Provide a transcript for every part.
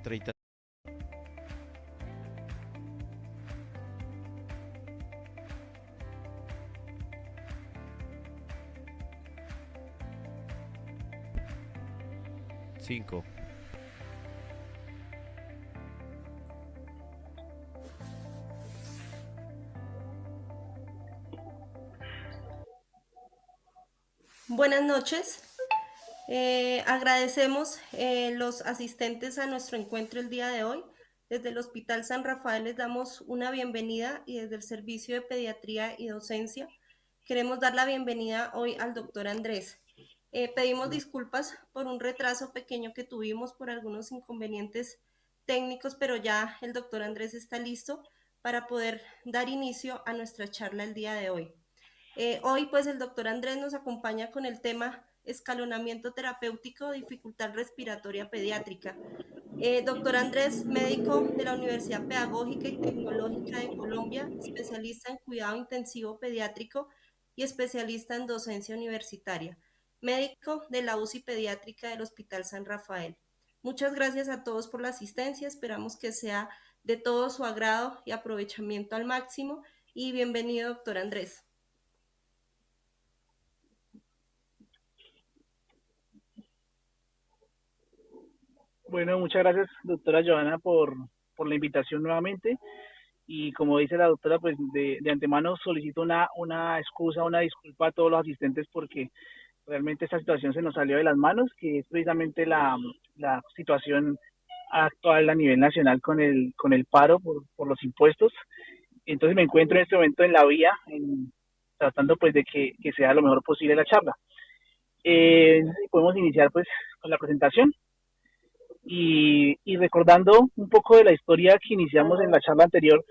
30. Cinco. Buenas noches. Agradecemos los asistentes a nuestro encuentro el día de hoy. Desde el Hospital San Rafael les damos una bienvenida y desde el Servicio de Pediatría y Docencia queremos dar la bienvenida hoy al doctor Andrés. Pedimos disculpas por un retraso pequeño que tuvimos por algunos inconvenientes técnicos, pero ya el doctor Andrés está listo para poder dar inicio a nuestra charla el día de hoy. Hoy pues el doctor Andrés nos acompaña con el tema escalonamiento terapéutico, dificultad respiratoria pediátrica. Doctor Andrés, médico de la Universidad Pedagógica y Tecnológica de Colombia, especialista en cuidado intensivo pediátrico y especialista en docencia universitaria, médico de la UCI pediátrica del Hospital San Rafael. Muchas gracias a todos por la asistencia, esperamos que sea de todo su agrado y aprovechamiento al máximo y bienvenido, doctor Andrés. Bueno, muchas gracias, doctora Joana, por la invitación nuevamente. Y como dice la doctora, pues de antemano solicito una excusa, una disculpa a todos los asistentes porque realmente esta situación se nos salió de las manos, que es precisamente la situación actual a nivel nacional con el paro por los impuestos. Entonces me encuentro en este momento en la vía, tratando pues de que sea lo mejor posible la charla. Podemos iniciar pues con la presentación. Y recordando un poco de la historia que iniciamos en la charla anterior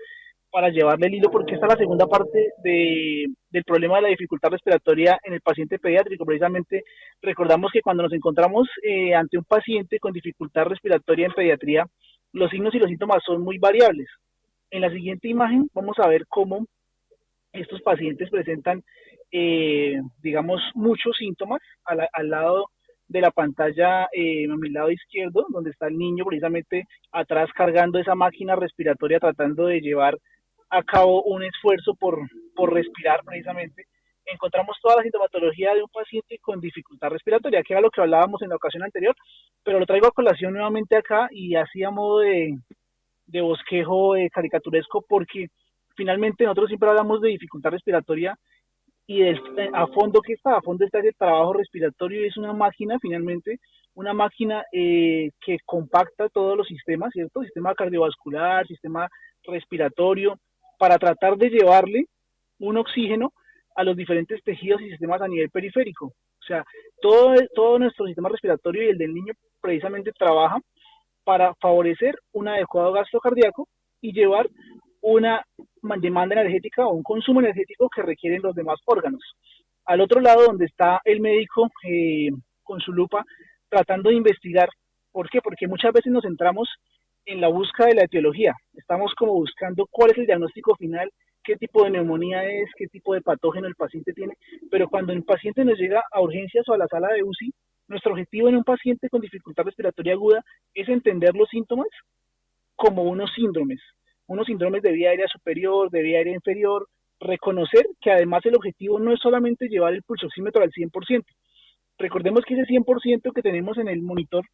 para llevarle el hilo, porque esta es la segunda parte del problema de la dificultad respiratoria en el paciente pediátrico. Precisamente recordamos que cuando nos encontramos ante un paciente con dificultad respiratoria en pediatría, los signos y los síntomas son muy variables. En la siguiente imagen vamos a ver cómo estos pacientes presentan, digamos, muchos síntomas al lado de la pantalla, a mi lado izquierdo, donde está el niño precisamente atrás cargando esa máquina respiratoria, tratando de llevar a cabo un esfuerzo por respirar precisamente. Encontramos toda la sintomatología de un paciente con dificultad respiratoria, que era lo que hablábamos en la ocasión anterior, pero lo traigo a colación nuevamente acá y así a modo de bosquejo caricaturesco, porque finalmente nosotros siempre hablamos de dificultad respiratoria y a fondo está ese trabajo respiratorio y es una máquina finalmente, una máquina que compacta todos los sistemas, ¿cierto? Sistema cardiovascular, sistema respiratorio, para tratar de llevarle un oxígeno a los diferentes tejidos y sistemas a nivel periférico. O sea, todo nuestro sistema respiratorio y el del niño precisamente trabaja para favorecer un adecuado gasto cardíaco y llevar una demanda energética o un consumo energético que requieren los demás órganos. Al otro lado, donde está el médico con su lupa, tratando de investigar. ¿Por qué? Porque muchas veces nos centramos en la búsqueda de la etiología. Estamos como buscando cuál es el diagnóstico final, qué tipo de neumonía es, qué tipo de patógeno el paciente tiene. Pero cuando el paciente nos llega a urgencias o a la sala de UCI, nuestro objetivo en un paciente con dificultad respiratoria aguda es entender los síntomas como unos síndromes de vía aérea superior, de vía aérea inferior, reconocer que además el objetivo no es solamente llevar el pulsoxímetro al 100%. Recordemos que ese 100% que tenemos en el monitor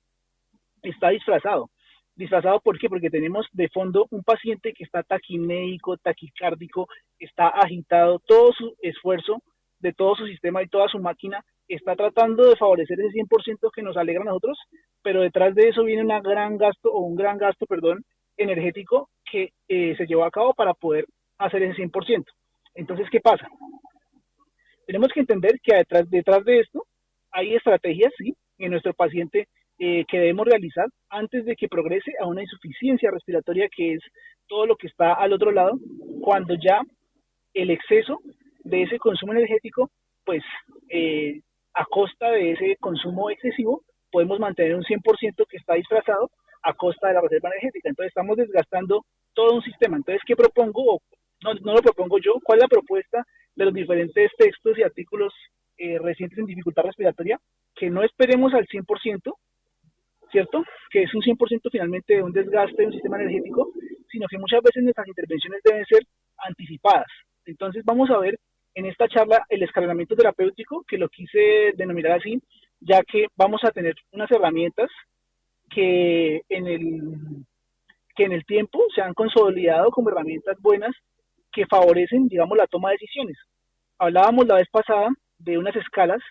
está disfrazado. ¿Disfrazado por qué? Porque tenemos de fondo un paciente que está taquinéico, taquicárdico, está agitado, todo su esfuerzo de todo su sistema y toda su máquina está tratando de favorecer ese 100% que nos alegra a nosotros, pero detrás de eso viene un gran gasto, perdón, energético que se llevó a cabo para poder hacer ese 100%. Entonces, ¿qué pasa? Tenemos que entender que detrás de esto hay estrategias, sí, en nuestro paciente que debemos realizar antes de que progrese a una insuficiencia respiratoria, que es todo lo que está al otro lado, cuando ya el exceso de ese consumo energético, pues a costa de ese consumo excesivo, podemos mantener un 100% que está disfrazado a costa de la reserva energética. Entonces estamos desgastando todo un sistema. Entonces, ¿qué propongo? No lo propongo yo. ¿Cuál es la propuesta de los diferentes textos y artículos recientes en dificultad respiratoria? Que no esperemos al 100%, ¿cierto? Que es un 100% finalmente de un desgaste de un sistema energético, sino que muchas veces nuestras intervenciones deben ser anticipadas. Entonces vamos a ver en esta charla el escalonamiento terapéutico, que lo quise denominar así, ya que vamos a tener unas herramientas que en el, que en el tiempo se han consolidado como herramientas buenas que favorecen, digamos, la toma de decisiones. Hablábamos la vez pasada de unas escalas,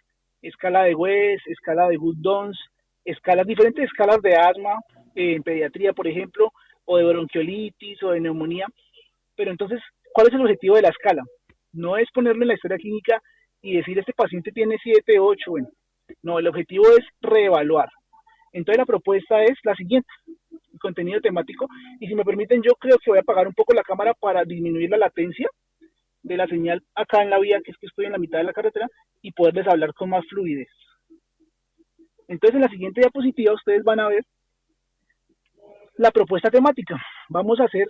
escala de West, escala de Good-Dons, escalas, diferentes escalas de asma, en pediatría, por ejemplo, o de bronquiolitis o de neumonía. Pero entonces, ¿cuál es el objetivo de la escala? No es ponerle en la historia clínica y decir este paciente tiene 7, 8, bueno. No, el objetivo es reevaluar. Entonces la propuesta es la siguiente, el contenido temático, y si me permiten yo creo que voy a apagar un poco la cámara para disminuir la latencia de la señal acá en la vía, que es que estoy en la mitad de la carretera, y poderles hablar con más fluidez. Entonces en la siguiente diapositiva ustedes van a ver la propuesta temática. Vamos a hacer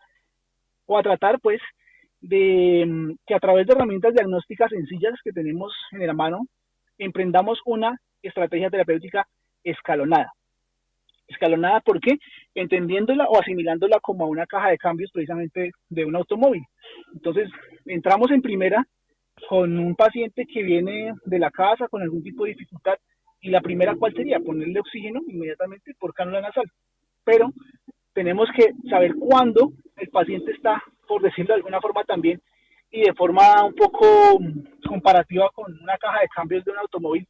o a tratar pues de que a través de herramientas diagnósticas sencillas que tenemos en la mano, emprendamos una estrategia terapéutica escalonada. Escalonada, ¿por qué? Entendiéndola o asimilándola como a una caja de cambios precisamente de un automóvil. Entonces, entramos en primera con un paciente que viene de la casa con algún tipo de dificultad y la primera, ¿cuál sería? Ponerle oxígeno inmediatamente por cánula nasal. Pero tenemos que saber cuándo el paciente está, por decirlo de alguna forma también, y de forma un poco comparativa con una caja de cambios de un automóvil,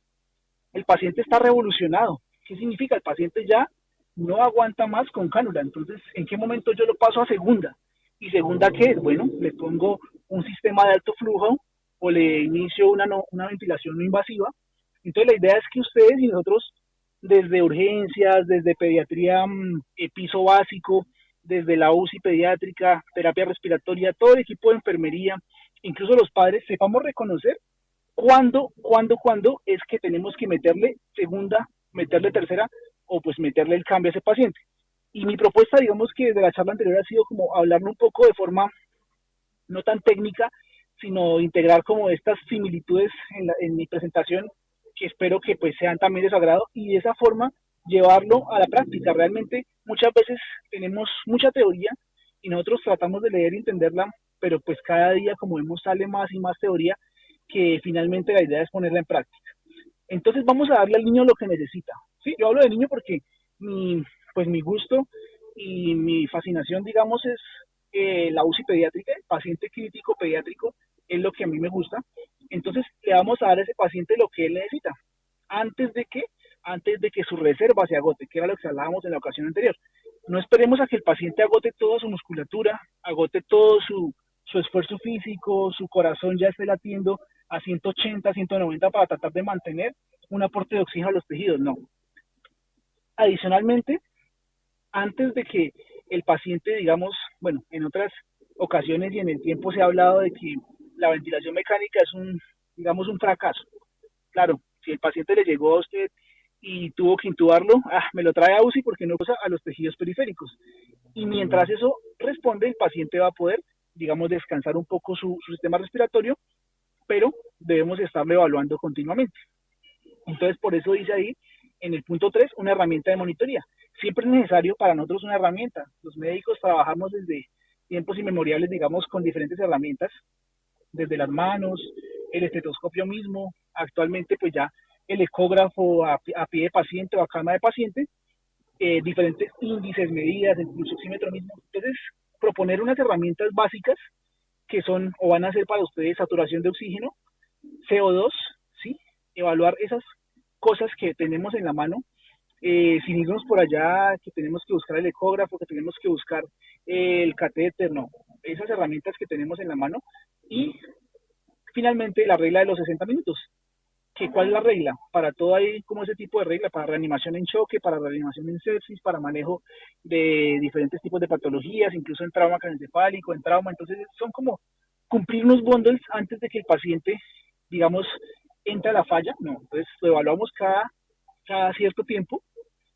el paciente está revolucionado. ¿Qué significa? El paciente ya no aguanta más con cánula. Entonces, ¿en qué momento yo lo paso a segunda? ¿Y segunda qué es? Bueno, le pongo un sistema de alto flujo o le inicio una ventilación no invasiva. Entonces, la idea es que ustedes y nosotros, desde urgencias, desde pediatría, piso básico, desde la UCI pediátrica, terapia respiratoria, todo el equipo de enfermería, incluso los padres, sepamos reconocer cuándo es que tenemos que meterle segunda, meterle tercera o pues meterle el cambio a ese paciente. Y mi propuesta, digamos que desde la charla anterior ha sido como hablarle un poco de forma no tan técnica, sino integrar como estas similitudes en mi presentación, que espero que pues sean también de su agrado, y de esa forma llevarlo a la práctica. Realmente muchas veces tenemos mucha teoría y nosotros tratamos de leer y entenderla, pero pues cada día, como vemos, sale más y más teoría, que finalmente la idea es ponerla en práctica. Entonces vamos a darle al niño lo que necesita. Sí, yo hablo de niño porque pues mi gusto y mi fascinación, digamos, es la UCI pediátrica, el paciente crítico pediátrico, es lo que a mí me gusta. Entonces le vamos a dar a ese paciente lo que él necesita. ¿Antes de qué? Antes de que su reserva se agote, que era lo que hablábamos en la ocasión anterior. No esperemos a que el paciente agote toda su musculatura, agote todo su esfuerzo físico, su corazón ya esté latiendo a 180, 190 para tratar de mantener un aporte de oxígeno a los tejidos, no. Adicionalmente, antes de que el paciente, digamos, bueno, en otras ocasiones y en el tiempo se ha hablado de que la ventilación mecánica es digamos, un fracaso. Claro, si el paciente le llegó a usted y tuvo que intubarlo, me lo trae a UCI porque no usa a los tejidos periféricos. Y mientras eso responde, el paciente va a poder, digamos, descansar un poco su sistema respiratorio, pero debemos estarlo evaluando continuamente. Entonces, por eso dice ahí, en el punto 3, una herramienta de monitoría. Siempre es necesario para nosotros una herramienta. Los médicos trabajamos desde tiempos inmemoriales, digamos, con diferentes herramientas, desde las manos, el estetoscopio mismo, actualmente pues ya el ecógrafo a pie de paciente o a cama de paciente, diferentes índices, medidas, el pulsoxímetro mismo. Entonces, proponer unas herramientas básicas que son o van a ser para ustedes saturación de oxígeno, CO2, ¿sí? Evaluar esas cosas que tenemos en la mano, sin irnos por allá, que tenemos que buscar el ecógrafo, que tenemos que buscar el catéter, no, esas herramientas que tenemos en la mano. Y finalmente la regla de los 60 minutos. ¿Cuál es la regla? Para todo hay como ese tipo de regla, para reanimación en choque, para reanimación en sepsis, para manejo de diferentes tipos de patologías, incluso en trauma craneoencefálico, en trauma. Entonces son como cumplir unos bundles antes de que el paciente, digamos, entre a la falla. No, entonces lo evaluamos cada cierto tiempo.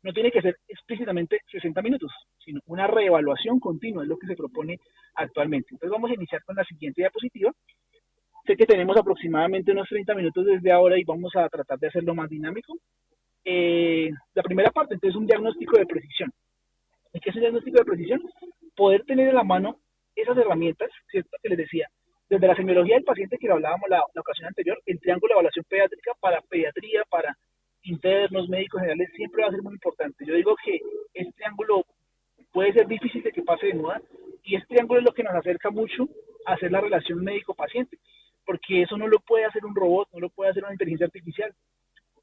No tiene que ser explícitamente 60 minutos, sino una reevaluación continua, es lo que se propone actualmente. Entonces vamos a iniciar con la siguiente diapositiva. Sé que tenemos aproximadamente unos 30 minutos desde ahora y vamos a tratar de hacerlo más dinámico. La primera parte, entonces, un diagnóstico de precisión. ¿Y qué es un diagnóstico de precisión? Poder tener en la mano esas herramientas, ¿cierto? Que les decía, desde la semiología del paciente que lo hablábamos la ocasión anterior, el triángulo de evaluación pediátrica para pediatría, para internos, médicos generales, siempre va a ser muy importante. Yo digo que este triángulo puede ser difícil de que pase de moda y este triángulo es lo que nos acerca mucho a hacer la relación médico-paciente, porque eso no lo puede hacer un robot, no lo puede hacer una inteligencia artificial.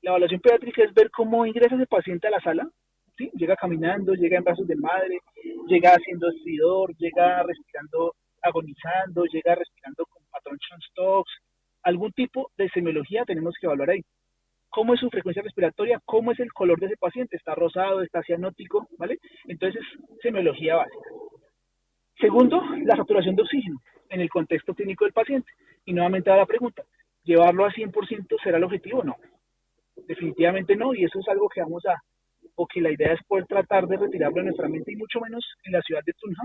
La evaluación pediátrica es ver cómo ingresa ese paciente a la sala, ¿sí? Llega caminando, llega en brazos de madre, llega haciendo estridor, llega respirando, agonizando, llega respirando con patrón John-Stokes. Algún tipo de semiología tenemos que evaluar ahí. ¿Cómo es su frecuencia respiratoria? ¿Cómo es el color de ese paciente? ¿Está rosado? ¿Está cianótico? ¿Vale? Entonces, semiología básica. Segundo, la saturación de oxígeno en el contexto clínico del paciente. Y nuevamente a la pregunta, ¿llevarlo a 100% será el objetivo? No, definitivamente no, y eso es algo que vamos a, o que la idea es poder tratar de retirarlo de nuestra mente y mucho menos en la ciudad de Tunja,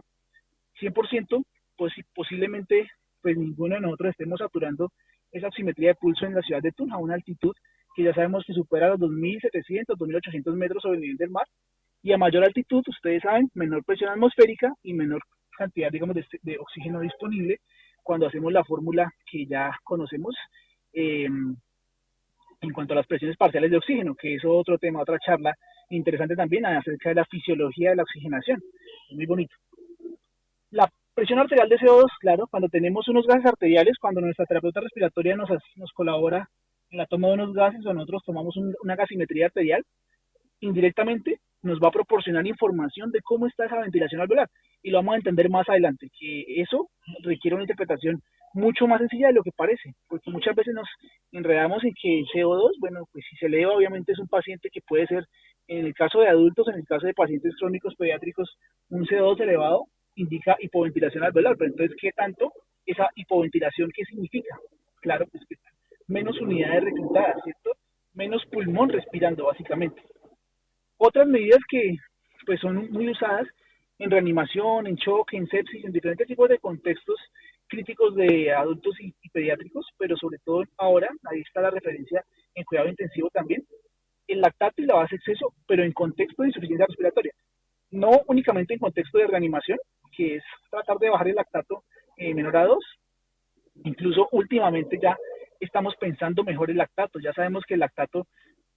100%, pues posiblemente pues ninguno de nosotros estemos saturando esa oximetría de pulso en la ciudad de Tunja, una altitud que ya sabemos que supera los 2.700, 2.800 metros sobre el nivel del mar, y a mayor altitud, ustedes saben, menor presión atmosférica y menor cantidad, digamos, de oxígeno disponible cuando hacemos la fórmula que ya conocemos en cuanto a las presiones parciales de oxígeno, que es otro tema, otra charla interesante también acerca de la fisiología de la oxigenación. Es muy bonito. La presión arterial de CO2, claro, cuando tenemos unos gases arteriales, cuando nuestra terapeuta respiratoria nos colabora en la toma de unos gases o nosotros tomamos una gasimetría arterial, indirectamente nos va a proporcionar información de cómo está esa ventilación alveolar y lo vamos a entender más adelante, que eso requiere una interpretación mucho más sencilla de lo que parece, porque muchas veces nos enredamos en que el CO2, bueno, pues si se eleva obviamente es un paciente que puede ser, en el caso de adultos, en el caso de pacientes crónicos pediátricos, un CO2 elevado indica hipoventilación alveolar, pero entonces, ¿qué tanto esa hipoventilación qué significa? Claro, pues que menos unidades reclutadas, ¿cierto? Menos pulmón respirando, básicamente. Otras medidas que pues son muy usadas en reanimación, en choque, en sepsis, en diferentes tipos de contextos críticos de adultos y pediátricos, pero sobre todo ahora, ahí está la referencia en cuidado intensivo también, el lactato y la base exceso, pero en contexto de insuficiencia respiratoria. No únicamente en contexto de reanimación, que es tratar de bajar el lactato menor a 2, incluso últimamente ya estamos pensando mejor el lactato, ya sabemos que el lactato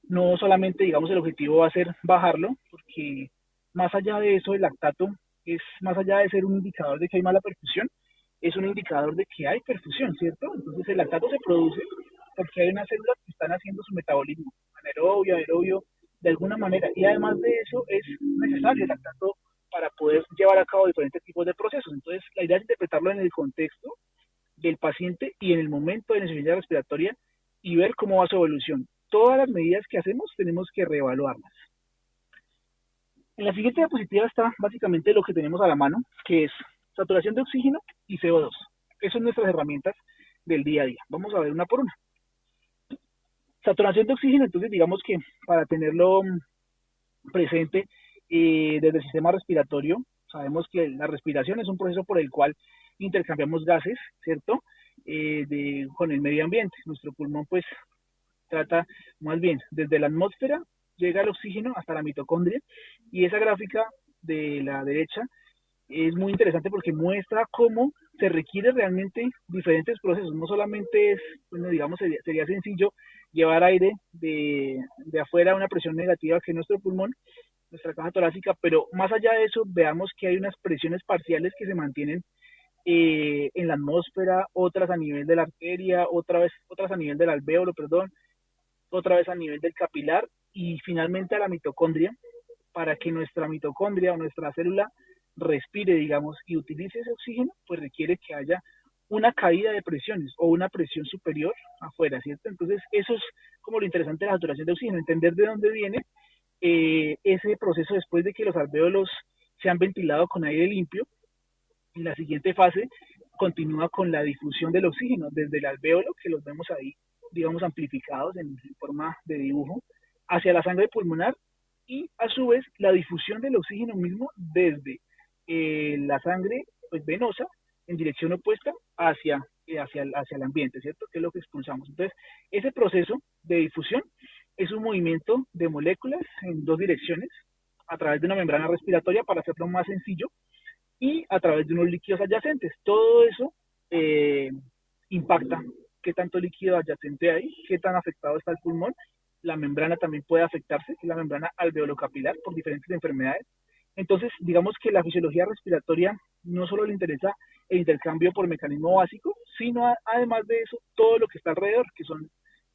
no solamente, digamos, el objetivo va a ser bajarlo, porque más allá de eso, el lactato es, más allá de ser un indicador de que hay mala perfusión, es un indicador de que hay perfusión, ¿cierto? Entonces el lactato se produce porque hay unas células que están haciendo su metabolismo, anaerobio, aerobio, de alguna manera, y además de eso es necesario el lactato para poder llevar a cabo diferentes tipos de procesos. Entonces la idea es interpretarlo en el contexto del paciente y en el momento de la insuficiencia respiratoria y ver cómo va su evolución. Todas las medidas que hacemos tenemos que reevaluarlas. En la siguiente diapositiva está básicamente lo que tenemos a la mano, que es saturación de oxígeno y CO2. Esas son nuestras herramientas del día a día. Vamos a ver una por una. Saturación de oxígeno, entonces digamos que para tenerlo presente desde el sistema respiratorio, sabemos que la respiración es un proceso por el cual intercambiamos gases, ¿cierto? Con el medio ambiente. Nuestro pulmón pues trata más bien desde la atmósfera, llega el oxígeno hasta la mitocondria y esa gráfica de la derecha es muy interesante porque muestra cómo se requiere realmente diferentes procesos, no solamente es, bueno, digamos, sería sencillo llevar aire de afuera a una presión negativa que es nuestro pulmón, nuestra caja torácica, pero más allá de eso, veamos que hay unas presiones parciales que se mantienen en la atmósfera, otras a nivel de la arteria, otras a nivel del alvéolo, perdón, otra vez a nivel del capilar y finalmente a la mitocondria, para que nuestra mitocondria o nuestra célula respire, digamos, y utilice ese oxígeno, pues requiere que haya una caída de presiones o una presión superior afuera, ¿cierto? Entonces, eso es como lo interesante de la saturación de oxígeno, entender de dónde viene ese proceso después de que los alvéolos se han ventilado con aire limpio. En la siguiente fase continúa con la difusión del oxígeno desde el alvéolo, que los vemos ahí, digamos, amplificados en forma de dibujo, hacia la sangre pulmonar y a su vez la difusión del oxígeno mismo desde la sangre pues, venosa en dirección opuesta hacia el ambiente, ¿cierto? Que es lo que expulsamos. Entonces, ese proceso de difusión es un movimiento de moléculas en dos direcciones a través de una membrana respiratoria para hacerlo más sencillo y a través de unos líquidos adyacentes. Todo eso eh, impacta qué tanto líquido adyacente hay, qué tan afectado está el pulmón. La membrana también puede afectarse, que es la membrana alveolo-capilar, por diferentes enfermedades. Entonces, digamos que la fisiología respiratoria no solo le interesa el intercambio por mecanismo básico, sino además de eso, todo lo que está alrededor, que son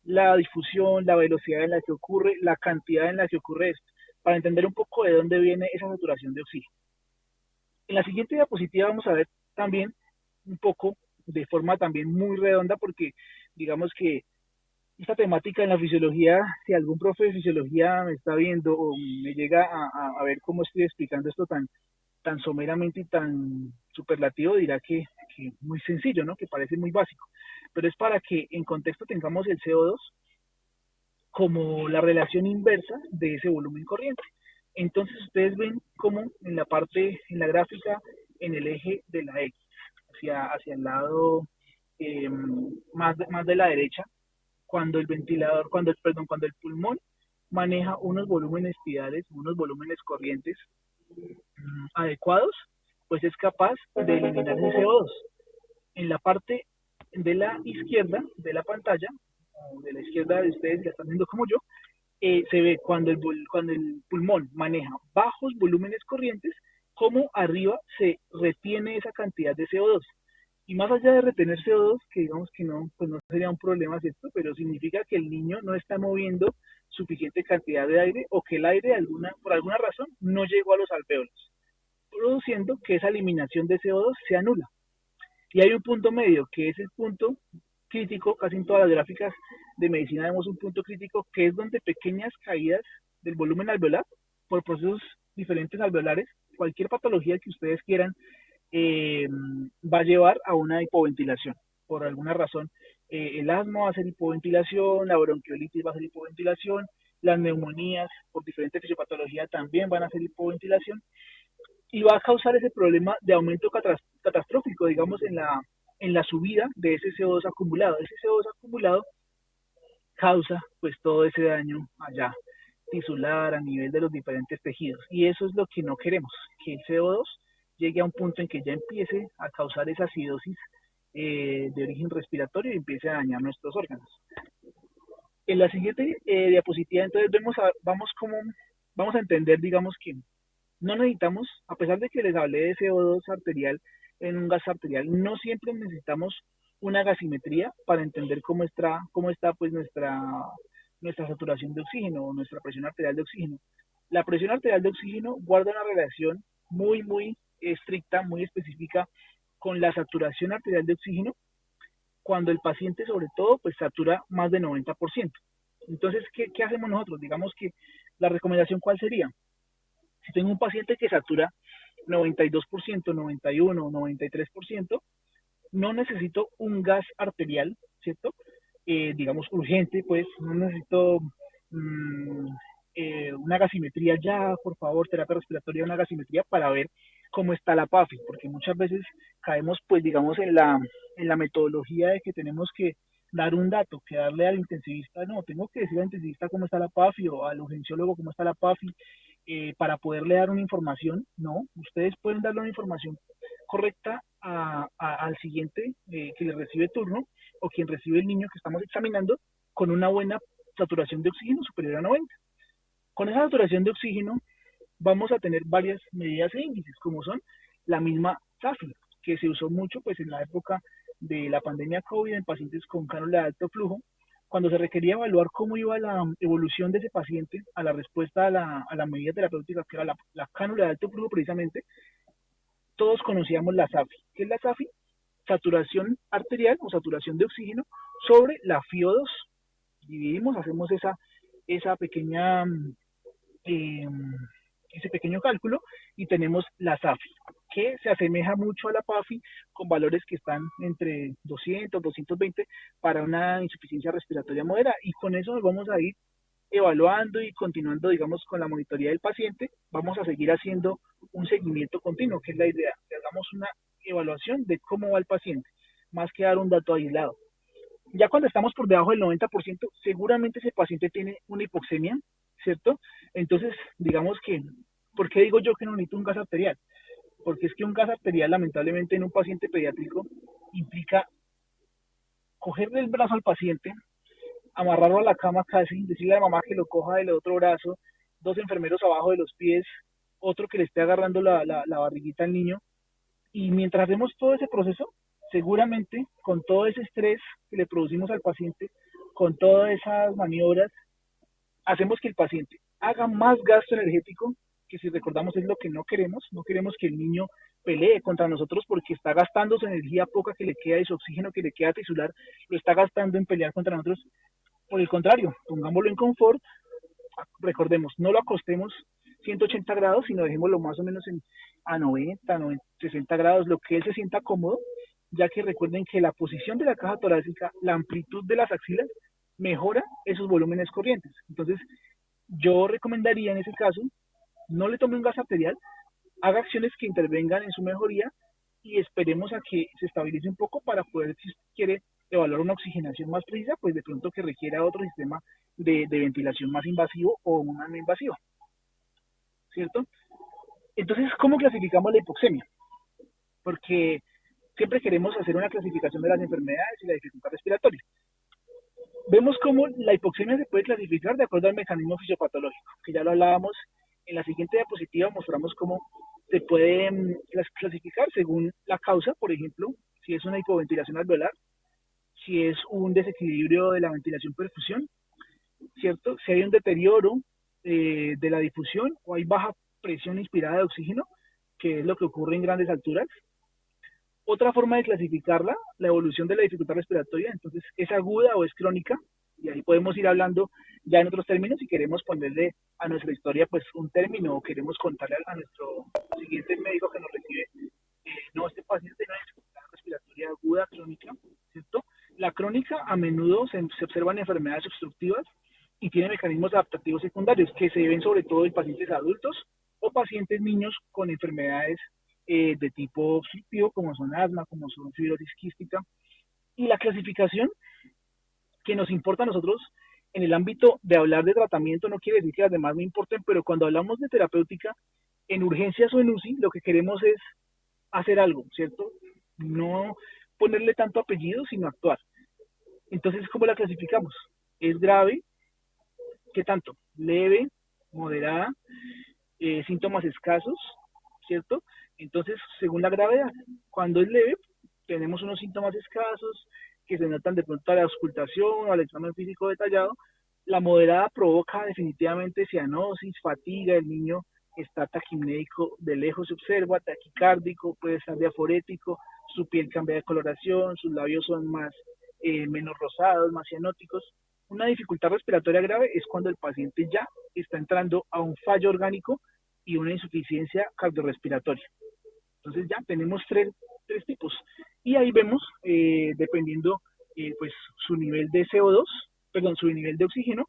la difusión, la velocidad en la que ocurre, la cantidad en la que ocurre esto, para entender un poco de dónde viene esa saturación de oxígeno. En la siguiente diapositiva vamos a ver también un poco de forma también muy redonda, porque digamos que esta temática en la fisiología, si algún profe de fisiología me está viendo o me llega a ver cómo estoy explicando esto tan someramente y tan superlativo, dirá que muy sencillo, ¿no? Que parece muy básico. Pero es para que en contexto tengamos el CO2 como la relación inversa de ese volumen corriente. Entonces ustedes ven cómo en la parte, en la gráfica, en el eje de la X, hacia el lado más de la derecha, cuando el ventilador, cuando el pulmón maneja unos volúmenes tidales, unos volúmenes corrientes adecuados, pues es capaz de eliminar el CO2. En la parte de la izquierda de la pantalla, o de la izquierda de ustedes, que están viendo como yo, se ve cuando el pulmón maneja bajos volúmenes corrientes, como arriba se retiene esa cantidad de CO2. Y más allá de retener CO2, que digamos que no, pues no sería un problema, ¿cierto? Pero significa que el niño no está moviendo suficiente cantidad de aire o que el aire por alguna razón no llegó a los alvéolos, produciendo que esa eliminación de CO2 sea nula. Y hay un punto medio, que es el punto crítico, casi en todas las gráficas de medicina vemos un punto crítico, que es donde pequeñas caídas del volumen alveolar, por procesos diferentes alveolares, cualquier patología que ustedes quieran, va a llevar a una hipoventilación. Por alguna razón, el asma va a ser hipoventilación, la bronquiolitis va a ser hipoventilación, las neumonías por diferentes fisiopatologías también van a ser hipoventilación, y va a causar ese problema de aumento catastrófico, digamos, en la subida de ese CO2 acumulado. Ese CO2 acumulado causa pues todo ese daño allá tisular a nivel de los diferentes tejidos, y eso es lo que no queremos, que el CO2 llegue a un punto en que ya empiece a causar esa acidosis de origen respiratorio y empiece a dañar nuestros órganos. En la siguiente diapositiva entonces vamos a entender, digamos, que no necesitamos, a pesar de que les hablé de CO2 arterial en un gas arterial, no siempre necesitamos una gasimetría para entender cómo está pues nuestra saturación de oxígeno o nuestra presión arterial de oxígeno. La presión arterial de oxígeno guarda una relación muy estricta, muy específica con la saturación arterial de oxígeno cuando el paciente sobre todo pues satura más de 90%. Entonces, ¿qué hacemos nosotros? Digamos que la recomendación, ¿cuál sería? Si tengo un paciente que satura 92%, 91%, 93%, no necesito un gas arterial, ¿cierto? Digamos, urgente, pues no necesito una gasimetría ya, por favor, terapia respiratoria, una gasimetría para ver cómo está la PAFI, porque muchas veces caemos, pues, digamos, en la metodología de que tenemos que dar un dato, que darle al intensivista, no, tengo que decir al intensivista cómo está la PAFI o al urgenciólogo cómo está la PAFI, para poderle dar una información. No, ustedes pueden darle una información correcta al siguiente que le recibe turno o quien recibe el niño que estamos examinando con una buena saturación de oxígeno superior a 90. Con esa saturación de oxígeno vamos a tener varias medidas e índices, como son la misma SAFI, que se usó mucho pues en la época de la pandemia COVID en pacientes con cánula de alto flujo, cuando se requería evaluar cómo iba la evolución de ese paciente a la respuesta a la medida terapéutica, que era la cánula de alto flujo precisamente. Todos conocíamos la SAFI. ¿Qué es la SAFI? Saturación arterial o saturación de oxígeno sobre la FiO2. Dividimos, hacemos esa pequeña, eh, ese pequeño cálculo y tenemos la SAFI, que se asemeja mucho a la PAFI con valores que están entre 200, 220 para una insuficiencia respiratoria moderada, y con eso nos vamos a ir evaluando y continuando, digamos, con la monitoría del paciente. Vamos a seguir haciendo un seguimiento continuo, que es la idea, que hagamos una evaluación de cómo va el paciente, más que dar un dato aislado. Ya cuando estamos por debajo del 90%, seguramente ese paciente tiene una hipoxemia, ¿cierto? Entonces, digamos que, ¿por qué digo yo que no necesito un gas arterial? Porque es que un gas arterial, lamentablemente, en un paciente pediátrico implica cogerle el brazo al paciente, amarrarlo a la cama casi, decirle a la mamá que lo coja del otro brazo, dos enfermeros abajo de los pies, otro que le esté agarrando la barriguita al niño. Y mientras hacemos todo ese proceso, seguramente con todo ese estrés que le producimos al paciente, con todas esas maniobras, hacemos que el paciente haga más gasto energético, que si recordamos es lo que no queremos, no queremos que el niño pelee contra nosotros porque está gastando su energía poca que le queda y su oxígeno que le queda tisular, lo está gastando en pelear contra nosotros. Por el contrario, pongámoslo en confort, recordemos, no lo acostemos 180 grados, sino dejémoslo más o menos a 90, 90, 60 grados, lo que él se sienta cómodo, ya que recuerden que la posición de la caja torácica, la amplitud de las axilas, mejora esos volúmenes corrientes. Entonces, yo recomendaría en ese caso, no le tome un gas arterial, haga acciones que intervengan en su mejoría y esperemos a que se estabilice un poco para poder, si quiere evaluar una oxigenación más precisa, pues de pronto que requiera otro sistema de ventilación más invasivo o una no invasiva, ¿cierto? Entonces, ¿cómo clasificamos la hipoxemia? Porque siempre queremos hacer una clasificación de las enfermedades y la dificultad respiratoria. Vemos cómo la hipoxemia se puede clasificar de acuerdo al mecanismo fisiopatológico, que ya lo hablábamos en la siguiente diapositiva, mostramos cómo se puede clasificar según la causa, por ejemplo, si es una hipoventilación alveolar, si es un desequilibrio de la ventilación-perfusión, ¿cierto? Si hay un deterioro de la difusión o hay baja presión inspirada de oxígeno, que es lo que ocurre en grandes alturas. Otra forma de clasificarla, la evolución de la dificultad respiratoria, entonces, ¿es aguda o es crónica? Y ahí podemos ir hablando ya en otros términos si queremos ponerle a nuestra historia pues un término o queremos contarle a nuestro siguiente médico que nos recibe, no, este paciente tiene una dificultad respiratoria aguda, crónica, ¿cierto? La crónica a menudo se observan enfermedades obstructivas y tiene mecanismos adaptativos secundarios que se ven sobre todo en pacientes adultos o pacientes niños con enfermedades de tipo obstructivo, como son asma, como son fibrosis quística. Y la clasificación que nos importa a nosotros en el ámbito de hablar de tratamiento no quiere decir que las demás no importen, pero cuando hablamos de terapéutica, en urgencias o en UCI, lo que queremos es hacer algo, ¿cierto? No ponerle tanto apellido, sino actuar. Entonces, ¿cómo la clasificamos? ¿Es grave? ¿Qué tanto? ¿Leve? ¿Moderada? ¿Síntomas escasos? ¿Cierto? Entonces, según la gravedad, cuando es leve, tenemos unos síntomas escasos que se notan de pronto a la auscultación o al examen físico detallado. La moderada provoca definitivamente cianosis, fatiga, el niño está taquimnéico, de lejos se observa, taquicárdico, puede estar diaforético, su piel cambia de coloración, sus labios son menos rosados, más cianóticos. Una dificultad respiratoria grave es cuando el paciente ya está entrando a un fallo orgánico y una insuficiencia cardiorrespiratoria. Entonces ya tenemos tres tipos. Y ahí vemos, dependiendo pues su nivel de CO2, perdón, su nivel de oxígeno,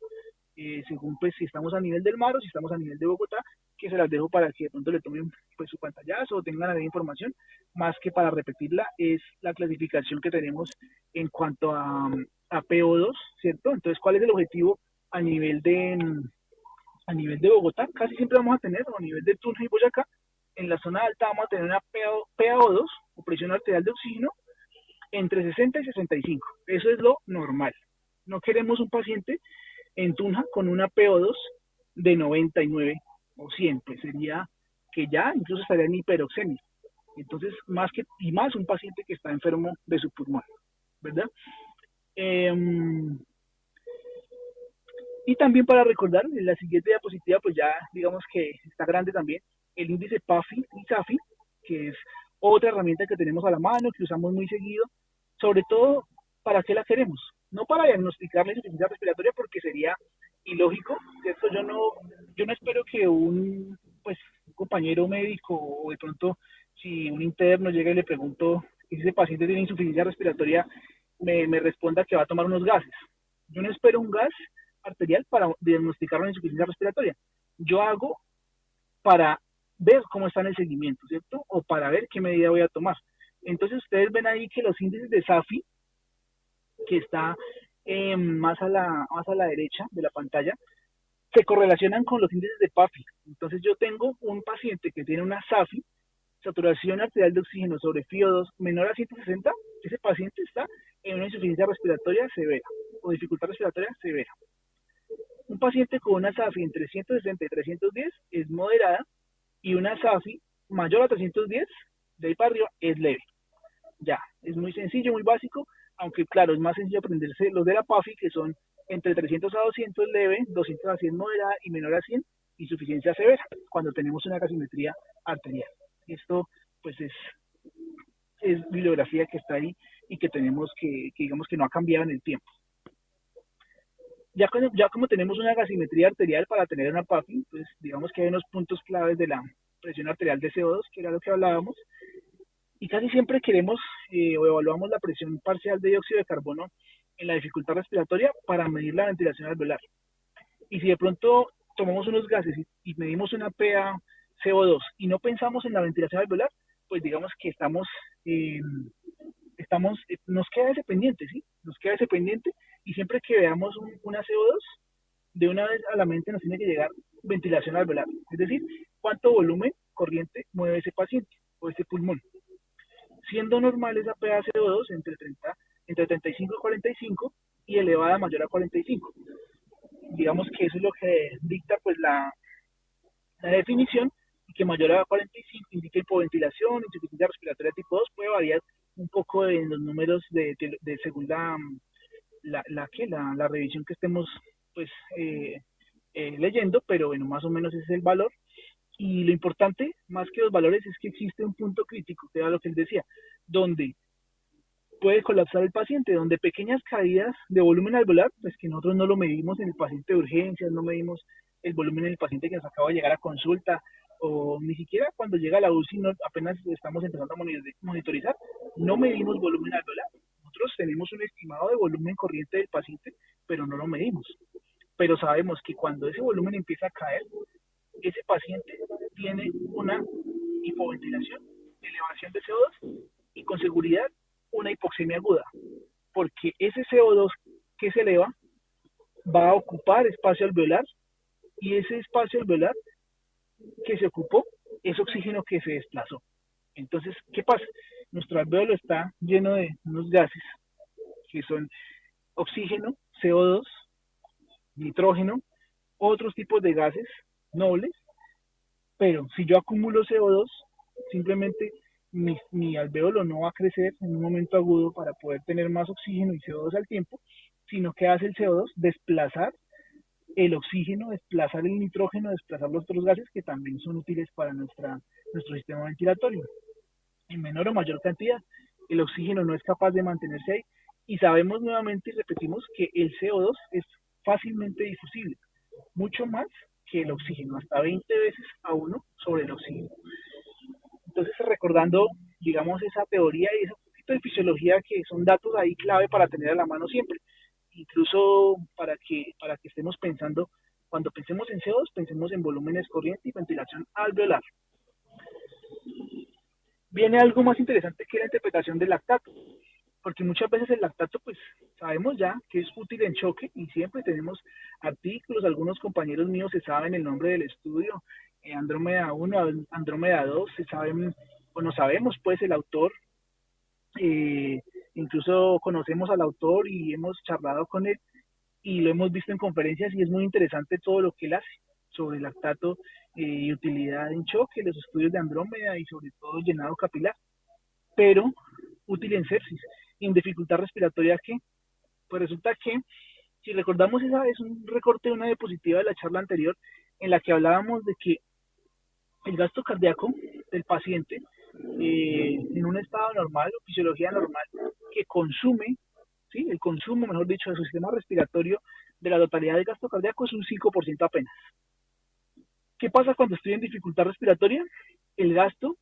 según pues si estamos a nivel del mar o si estamos a nivel de Bogotá, que se las dejo para que de pronto le tomen pues su pantallazo o tengan la información, más que para repetirla, es la clasificación que tenemos en cuanto a PO2, ¿cierto? Entonces, ¿cuál es el objetivo a nivel de Bogotá? Casi siempre vamos a tener, o a nivel de Tunja y Boyacá, en la zona alta vamos a tener una PaO2, o presión arterial de oxígeno, entre 60 y 65. Eso es lo normal. No queremos un paciente en Tunja con una PO2 de 99 o 100, pues sería que ya incluso estaría en hiperoxemia. Entonces, más que, y más un paciente que está enfermo de su pulmón, ¿verdad? Eh, y también para recordar, en la siguiente diapositiva, pues ya digamos que está grande también, el índice PAFI y SAFI, que es otra herramienta que tenemos a la mano, que usamos muy seguido, sobre todo, ¿para qué la queremos? No para diagnosticar la insuficiencia respiratoria, porque sería ilógico, ¿cierto? Yo no espero que pues, un compañero médico o de pronto si un interno llega y le pregunto si ese paciente tiene insuficiencia respiratoria, me responda que va a tomar unos gases. Yo no espero un gas arterial para diagnosticar una insuficiencia respiratoria. Yo hago para ver cómo está en el seguimiento, ¿cierto? O para ver qué medida voy a tomar. Entonces ustedes ven ahí que los índices de SAFI que está más a la derecha de la pantalla, se correlacionan con los índices de PAFI. Entonces yo tengo un paciente que tiene una SAFI, saturación arterial de oxígeno sobre FiO2 menor a 160, ese paciente está en una insuficiencia respiratoria severa o dificultad respiratoria severa. Un paciente con una SAFI entre 160 y 310 es moderada y una SAFI mayor a 310, de ahí para arriba, es leve. Ya, es muy sencillo, muy básico, aunque claro, es más sencillo aprenderse los de la PAFI, que son entre 300 a 200 leve, 200 a 100 moderada y menor a 100 insuficiencia severa, cuando tenemos una gasimetría arterial. Esto pues es bibliografía que está ahí y que tenemos que digamos que no ha cambiado en el tiempo. Ya como tenemos una gasimetría arterial para tener una PAFI, pues digamos que hay unos puntos claves de la presión arterial de CO2, que era lo que hablábamos, y casi siempre queremos o evaluamos la presión parcial de dióxido de carbono en la dificultad respiratoria para medir la ventilación alveolar. Y si de pronto tomamos unos gases y medimos una PA CO2 y no pensamos en la ventilación alveolar, pues digamos que eh, nos queda ese pendiente, ¿sí? Nos queda ese pendiente y siempre que veamos una CO2, de una vez a la mente nos tiene que llegar ventilación alveolar, es decir, cuánto volumen corriente mueve ese paciente o ese pulmón. Siendo normal esa PaCO2 entre 35 y 45 y elevada mayor a 45. Digamos que eso es lo que dicta pues la definición, y que mayor a 45 indica hipoventilación, insuficiencia respiratoria tipo 2, puede variar un poco en los números de según la revisión que estemos pues leyendo, pero bueno, más o menos ese es el valor. Y lo importante, más que los valores, es que existe un punto crítico, que era lo que él decía, donde puede colapsar el paciente, donde pequeñas caídas de volumen alveolar, pues que nosotros no lo medimos en el paciente de urgencias, no medimos el volumen en el paciente que nos acaba de llegar a consulta, o ni siquiera cuando llega a la UCI, apenas estamos empezando a monitorizar, no medimos volumen alveolar. Nosotros tenemos un estimado de volumen corriente del paciente, pero no lo medimos. Pero sabemos que cuando ese volumen empieza a caer, ese paciente tiene una hipoventilación, elevación de CO2 y con seguridad una hipoxemia aguda, porque ese CO2 que se eleva va a ocupar espacio alveolar y ese espacio alveolar que se ocupó es oxígeno que se desplazó. Entonces, ¿qué pasa? Nuestro alveolo está lleno de unos gases que son oxígeno, CO2, nitrógeno, otros tipos de gases nobles, pero si yo acumulo CO2, simplemente mi alveolo no va a crecer en un momento agudo para poder tener más oxígeno y CO2 al tiempo, sino que hace el CO2 desplazar el oxígeno, desplazar el nitrógeno, desplazar los otros gases que también son útiles para nuestro sistema ventilatorio. En menor o mayor cantidad, el oxígeno no es capaz de mantenerse ahí y sabemos nuevamente y repetimos que el CO2 es fácilmente difusible, mucho más que el oxígeno, hasta 20 veces a 1 sobre el oxígeno. Entonces, recordando, digamos, esa teoría y ese poquito de fisiología que son datos ahí clave para tener a la mano siempre, incluso para que estemos pensando, cuando pensemos en CO2, pensemos en volúmenes corriente y ventilación alveolar. Viene algo más interesante que la interpretación del lactato, porque muchas veces el lactato, pues sabemos ya que es útil en choque y siempre tenemos artículos, algunos compañeros míos se saben el nombre del estudio, Andrómeda 1, Andrómeda 2, se saben, o no sabemos pues el autor, eh, incluso conocemos al autor y hemos charlado con él y lo hemos visto en conferencias y es muy interesante todo lo que él hace sobre lactato y utilidad en choque, los estudios de Andrómeda y sobre todo llenado capilar, pero útil en sepsis y en dificultad respiratoria que, pues resulta que, si recordamos, esa es un recorte de una diapositiva de la charla anterior en la que hablábamos de que el gasto cardíaco del paciente en un estado normal o fisiología normal que consume, ¿sí? El consumo, mejor dicho, de su sistema respiratorio de la totalidad del gasto cardíaco es un 5% apenas. ¿Qué pasa cuando estoy en dificultad respiratoria? El gasto,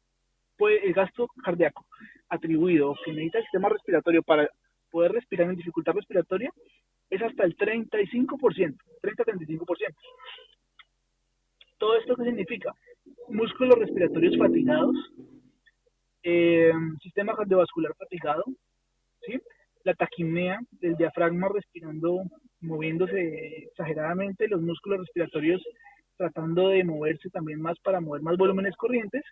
el gasto cardíaco atribuido que necesita el sistema respiratorio para poder respirar en dificultad respiratoria es hasta el 35%, 30-35%. ¿Todo esto qué significa? Músculos respiratorios fatigados, sistema cardiovascular fatigado, ¿sí? la taquimnea del diafragma respirando, moviéndose exageradamente, los músculos respiratorios tratando de moverse también más para mover más volúmenes corrientes.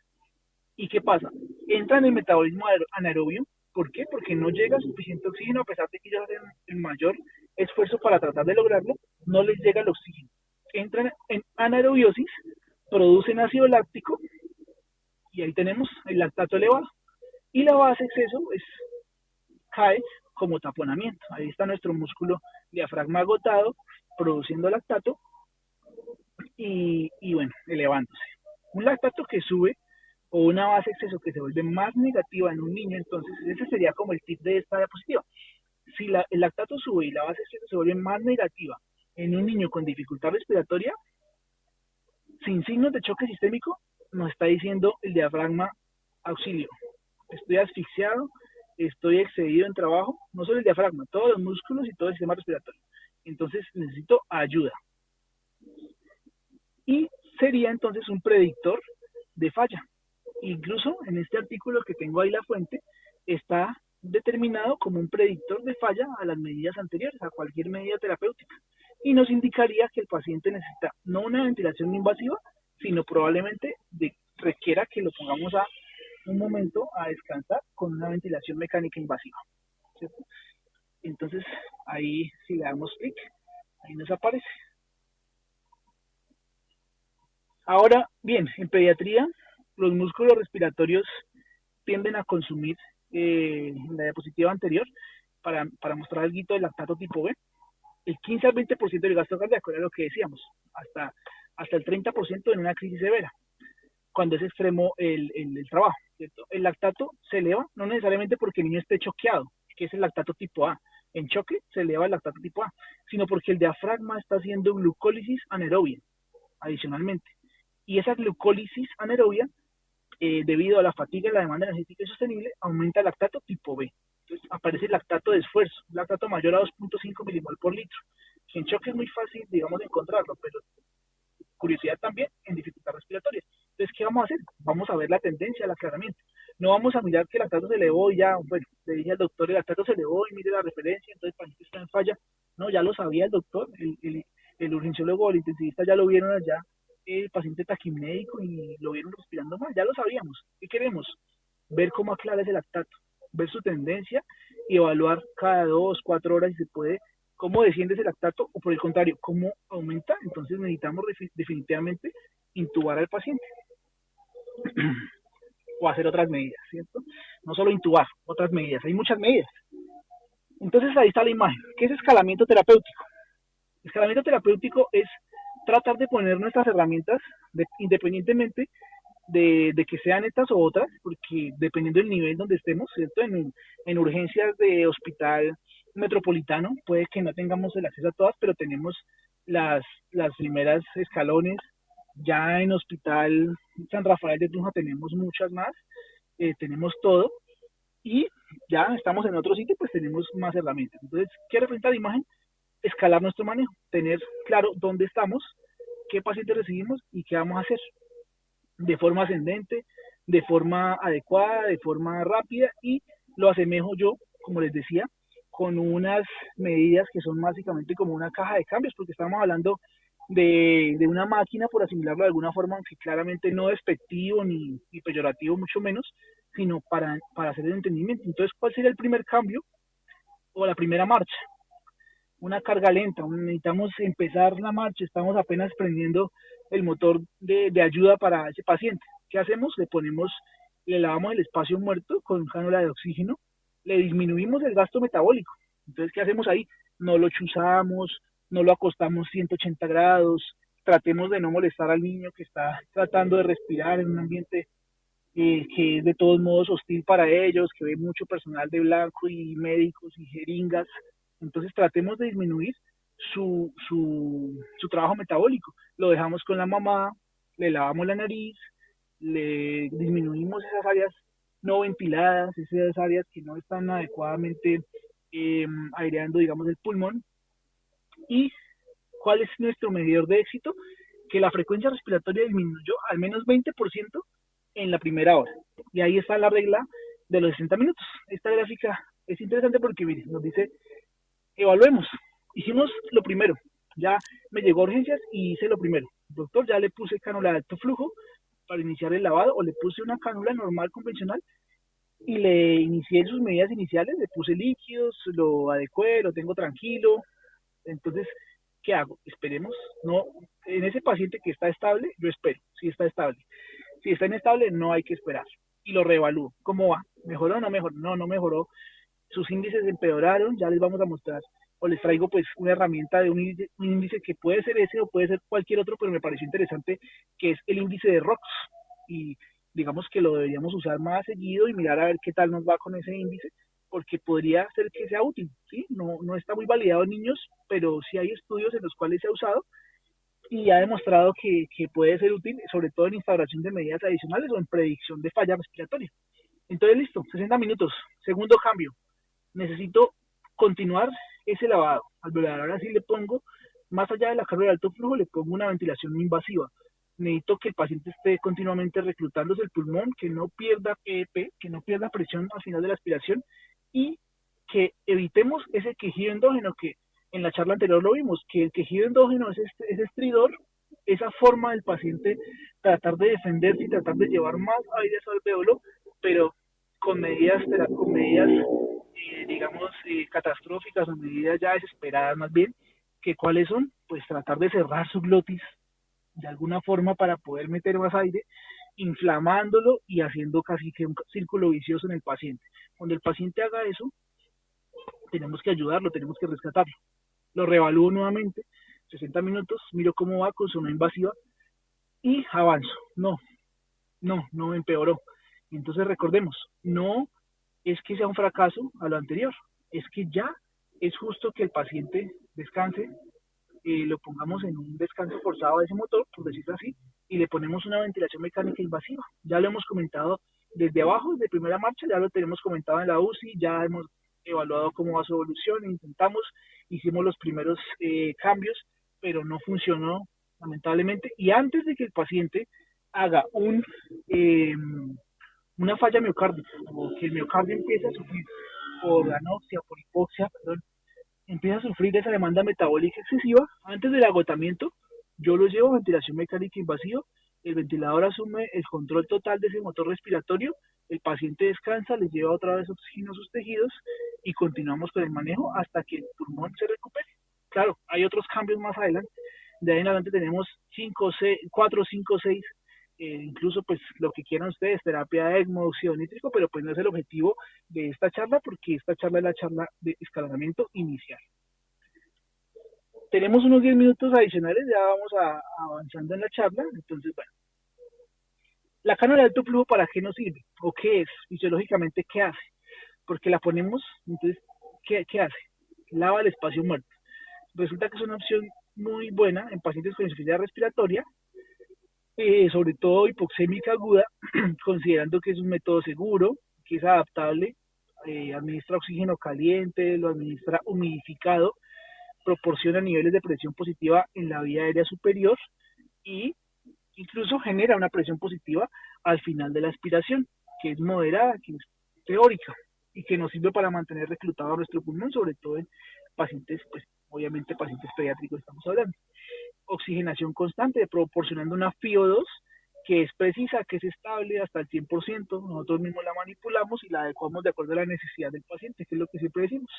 ¿Y qué pasa? Entra en el metabolismo anaerobio. ¿Por qué? Porque no llega suficiente oxígeno, a pesar de que ellos hacen el mayor esfuerzo para tratar de lograrlo, no les llega el oxígeno. Entran en anaerobiosis, producen ácido láctico y ahí tenemos el lactato elevado. Y la base exceso cae como taponamiento. Ahí está nuestro músculo diafragma agotado, produciendo lactato y bueno, elevándose. Un lactato que sube o una base exceso que se vuelve más negativa en un niño, entonces ese sería como el tip de esta diapositiva. Si el lactato sube y la base exceso se vuelve más negativa en un niño con dificultad respiratoria, sin signos de choque sistémico, nos está diciendo el diafragma auxilio. Estoy asfixiado, estoy excedido en trabajo, no solo el diafragma, todos los músculos y todo el sistema respiratorio. Entonces necesito ayuda. Y sería entonces un predictor de falla. Incluso en este artículo que tengo ahí la fuente, está determinado como un predictor de falla a las medidas anteriores, a cualquier medida terapéutica. Y nos indicaría que el paciente necesita no una ventilación invasiva, sino probablemente requiera que lo pongamos a un momento a descansar con una ventilación mecánica invasiva. ¿Cierto? Entonces, ahí si le damos clic, ahí nos aparece. Ahora, bien, en pediatría, los músculos respiratorios tienden a consumir, en la diapositiva anterior, para mostrar algo del lactato tipo B, el 15 al 20% del gasto cardíaco, era lo que decíamos, hasta el 30% en una crisis severa, cuando es extremo el trabajo, ¿cierto? El lactato se eleva, no necesariamente porque el niño esté choqueado, que es el lactato tipo A. En choque se eleva el lactato tipo A, sino porque el diafragma está haciendo glucólisis anaerobia, adicionalmente. Y esa glucólisis anaerobia, debido a la fatiga y la demanda energética sostenible, aumenta el lactato tipo B. Entonces aparece el lactato de esfuerzo, un lactato mayor a 2.5 milimol por litro. En choque es muy fácil, digamos, encontrarlo, pero curiosidad también en dificultad respiratoria. Entonces, ¿qué vamos a hacer? Vamos a ver la tendencia, el aclaramiento. No vamos a mirar que el lactato se elevó y ya, bueno, le dije al doctor, el lactato se elevó y mire la referencia, entonces el paciente está en falla. No, ya lo sabía el doctor, el urgenciólogo o el intensivista ya lo vieron allá, el paciente taquimnéico y lo vieron respirando mal, ya lo sabíamos. ¿Qué queremos? Ver cómo aclara ese lactato, ver su tendencia y evaluar cada 2, 4 horas si se puede cómo desciende ese lactato o por el contrario, cómo aumenta. Entonces necesitamos definitivamente intubar al paciente o hacer otras medidas, ¿cierto? No solo intubar, otras medidas, hay muchas medidas. Entonces ahí está la imagen. ¿Qué es escalamiento terapéutico? Escalamiento terapéutico es tratar de poner nuestras herramientas independientemente de que sean estas o otras, porque dependiendo del nivel donde estemos, ¿cierto? En urgencias de hospital metropolitano puede que no tengamos el acceso a todas, pero tenemos las primeras escalones. Ya en Hospital San Rafael de Tunja tenemos muchas más, tenemos todo, y ya estamos en otro sitio, pues tenemos más herramientas. Entonces, ¿qué representa la imagen? Escalar nuestro manejo, tener claro dónde estamos, qué pacientes recibimos y qué vamos a hacer de forma ascendente, de forma adecuada, de forma rápida, y lo asemejo yo, como les decía, con unas medidas que son básicamente como una caja de cambios, porque estamos hablando de una máquina, por asimilarlo de alguna forma, aunque claramente no despectivo ni peyorativo, mucho menos, sino para hacer el entendimiento. Entonces, ¿cuál sería el primer cambio o la primera marcha? Una carga lenta, necesitamos empezar la marcha, estamos apenas prendiendo el motor de ayuda para ese paciente. ¿Qué hacemos? Le lavamos el espacio muerto con cánula de oxígeno, le disminuimos el gasto metabólico. Entonces, ¿qué hacemos ahí? No lo chuzamos, no lo acostamos 180 grados, tratemos de no molestar al niño que está tratando de respirar en un ambiente que es de todos modos hostil para ellos, que ve mucho personal de blanco y médicos y jeringas. Entonces tratemos de disminuir su trabajo metabólico. Lo dejamos con la mamá, le lavamos la nariz, le disminuimos esas áreas no ventiladas, esas áreas que no están adecuadamente aireando, digamos, el pulmón. ¿Y cuál es nuestro medidor de éxito? Que la frecuencia respiratoria disminuyó al menos 20% en la primera hora. Y ahí está la regla de los 60 minutos. Esta gráfica Es interesante porque, mire, nos dice, evaluemos. Hicimos lo primero. Ya me llegó a urgencias y hice lo primero. Doctor, ya le puse cánula de alto flujo para iniciar el lavado, o le puse una cánula normal, convencional, y le inicié sus medidas iniciales, le puse líquidos, lo adecué, lo tengo tranquilo. Entonces, ¿qué hago? Esperemos. No, en ese paciente que está estable, yo espero, si está estable. Si está inestable, no hay que esperar. Y lo reevalúo. ¿Cómo va? ¿Mejoró o no mejoró? No, no mejoró. Sus índices empeoraron, ya les vamos a mostrar. O les traigo pues una herramienta de un índice que puede ser ese o puede ser cualquier otro, pero me pareció interesante, que es el índice de ROX. Y digamos que lo deberíamos usar más seguido y mirar a ver qué tal nos va con ese índice, porque podría ser que sea útil, ¿sí? No, no está muy validado en niños, pero sí hay estudios en los cuales se ha usado y ha demostrado que puede ser útil, sobre todo en instauración de medidas adicionales o en predicción de falla respiratoria. Entonces, listo, 60 minutos. Segundo cambio, necesito continuar ese lavado alveolar. Ahora sí le pongo, más allá de la carga de alto flujo, le pongo una ventilación no invasiva. Necesito que el paciente esté continuamente reclutándose el pulmón, que no pierda PEP, que no pierda presión al final de la aspiración y que evitemos ese quejido endógeno que en la charla anterior lo vimos, que el quejido endógeno es ese estridor, esa forma del paciente tratar de defenderse y tratar de llevar más aire a su alveolo, pero con medidas digamos, catastróficas o medidas ya desesperadas más bien, que cuáles son, pues tratar de cerrar su glotis de alguna forma para poder meter más aire, inflamándolo y haciendo casi que un círculo vicioso en el paciente. Cuando el paciente haga eso, tenemos que ayudarlo, tenemos que rescatarlo. Lo reevalúo nuevamente, 60 minutos, miro cómo va con su no invasiva y avanzo. No, no, no empeoró. Entonces recordemos, no es que sea un fracaso a lo anterior, es que ya es justo que el paciente descanse, lo pongamos en un descanso forzado de ese motor, por decirlo así, y le ponemos una ventilación mecánica invasiva. Ya lo hemos comentado desde abajo, desde primera marcha, ya lo tenemos comentado en la UCI, ya hemos evaluado cómo va su evolución, intentamos, hicimos los primeros cambios, pero no funcionó lamentablemente. Y antes de que el paciente haga eh, una falla miocárdica, o que el miocardio empiece a sufrir por anoxia, por hipoxia, perdón, empieza a sufrir esa demanda metabólica excesiva, antes del agotamiento, yo lo llevo a ventilación mecánica invasiva, el ventilador asume el control total de ese motor respiratorio, el paciente descansa, le lleva otra vez oxígeno a sus tejidos y continuamos con el manejo hasta que el pulmón se recupere. Claro, hay otros cambios más adelante. De ahí en adelante tenemos 5, 6, 4, 5, 6, incluso pues lo que quieran ustedes, terapia de ECMO, óxido nítrico, pero pues no es el objetivo de esta charla porque esta charla es la charla de escalonamiento inicial. Tenemos unos 10 minutos adicionales, ya vamos avanzando en la charla, entonces bueno, la cánula de alto flujo, ¿para qué nos sirve? ¿O qué es? Fisiológicamente, ¿qué hace? Porque la ponemos, entonces, ¿qué hace? Lava el espacio muerto. Resulta que es una opción muy buena en pacientes con insuficiencia respiratoria, sobre todo hipoxémica aguda, considerando que es un método seguro, que es adaptable, administra oxígeno caliente, lo administra humidificado, proporciona niveles de presión positiva en la vía aérea superior y incluso genera una presión positiva al final de la aspiración, que es moderada, que es teórica y que nos sirve para mantener reclutado a nuestro pulmón, sobre todo en pacientes, pues obviamente pacientes pediátricos estamos hablando. Oxigenación constante, proporcionando una FiO2 que es precisa, que es estable hasta el 100%, nosotros mismos la manipulamos y la adecuamos de acuerdo a la necesidad del paciente, que es lo que siempre decimos.